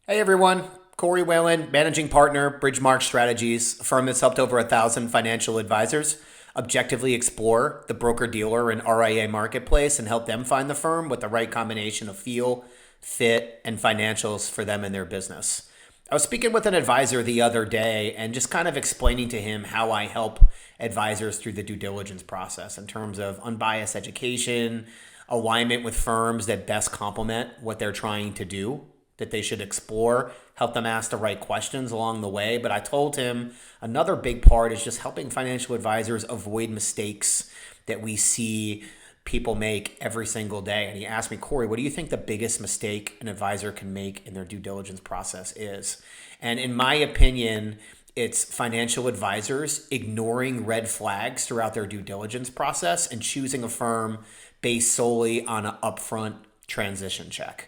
Hey everyone, Corey Walen, managing partner, Bridgemark Strategies, a firm that's helped over 1,000 financial advisors objectively explore the broker-dealer and RIA marketplace and help them find the firm with the right combination of feel, fit, and financials for them and their business. I was speaking with an advisor the other day and just kind of explaining to him how I help advisors through the due diligence process in terms of unbiased education, alignment with firms that best complement what they're trying to do, that they should explore, help them ask the right questions along the way. But I told him another big part is just helping financial advisors avoid mistakes that we see people make every single day. And he asked me, Corey, what do you think the biggest mistake an advisor can make in their due diligence process is? And in my opinion, it's financial advisors ignoring red flags throughout their due diligence process and choosing a firm based solely on an upfront transition check.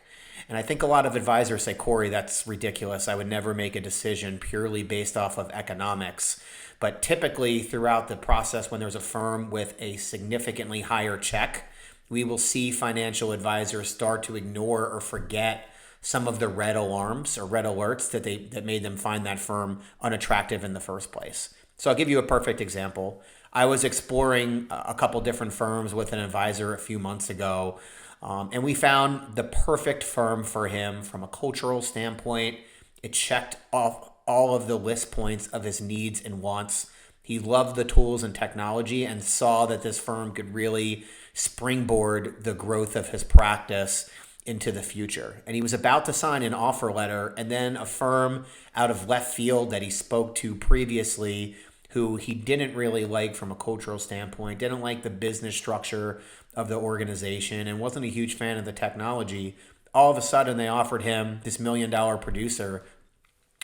And I think a lot of advisors say, Corey, that's ridiculous. I would never make a decision purely based off of economics. But typically throughout the process, when there's a firm with a significantly higher check, we will see financial advisors start to ignore or forget some of the red alarms or red alerts that made them find that firm unattractive in the first place. So I'll give you a perfect example. I was exploring a couple different firms with an advisor a few months ago. And we found the perfect firm for him from a cultural standpoint. It checked off all of the list points of his needs and wants. He loved the tools and technology and saw that this firm could really springboard the growth of his practice into the future. And he was about to sign an offer letter, and then a firm out of left field that he spoke to previously, who he didn't really like from a cultural standpoint, didn't like the business structure of the organization, and wasn't a huge fan of the technology. All of a sudden, they offered him, this $1 million producer,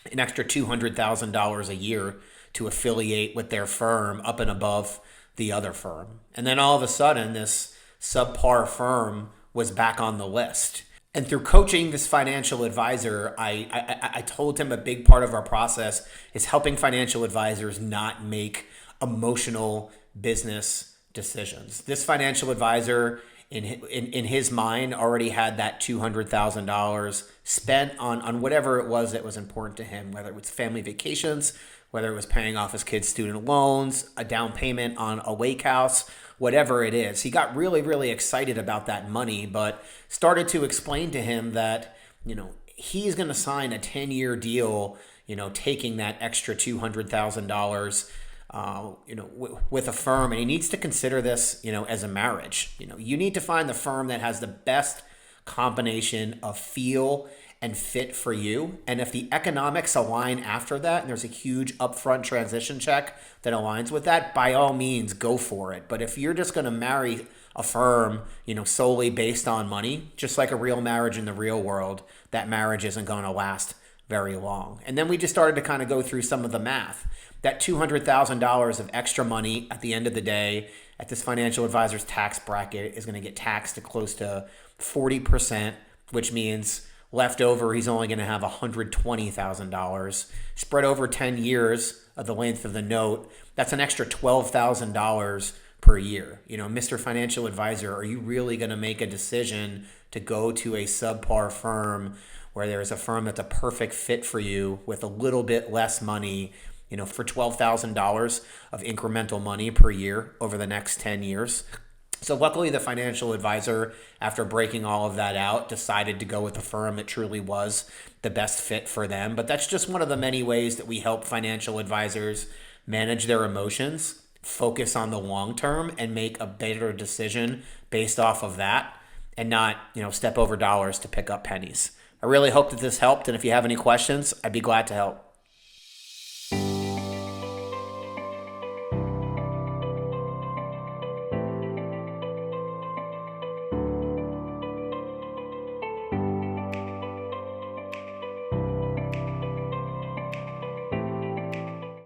an extra $200,000 a year to affiliate with their firm up and above the other firm. And then all of a sudden, this subpar firm was back on the list. And through coaching this financial advisor, I told him a big part of our process is helping financial advisors not make emotional business decisions. This financial advisor, in his mind, already had that $200,000 spent on whatever it was that was important to him, whether it was family vacations, whether it was paying off his kids' student loans, a down payment on a lake house, whatever it is. He got really, really excited about that money, but started to explain to him that, he's going to sign a 10-year deal, taking that extra $200,000, with a firm, and he needs to consider this, as a marriage. You need to find the firm that has the best combination of feel and fit for you. And if the economics align after that, and there's a huge upfront transition check that aligns with that, by all means, go for it. But if you're just going to marry a firm, solely based on money, just like a real marriage in the real world, that marriage isn't going to last very long. And then we just started to kind of go through some of the math. That $200,000 of extra money at the end of the day at this financial advisor's tax bracket is going to get taxed at close to 40%, which means left over, he's only going to have $120,000 spread over 10 years of the length of the note. That's an extra $12,000 per year. Mr. Financial Advisor, are you really going to make a decision to go to a subpar firm where there's a firm that's a perfect fit for you with a little bit less money, for $12,000 of incremental money per year over the next 10 years? So luckily, the financial advisor, after breaking all of that out, decided to go with a firm that truly was the best fit for them. But that's just one of the many ways that we help financial advisors manage their emotions, focus on the long term, and make a better decision based off of that, and not, step over dollars to pick up pennies. I really hope that this helped. And if you have any questions, I'd be glad to help.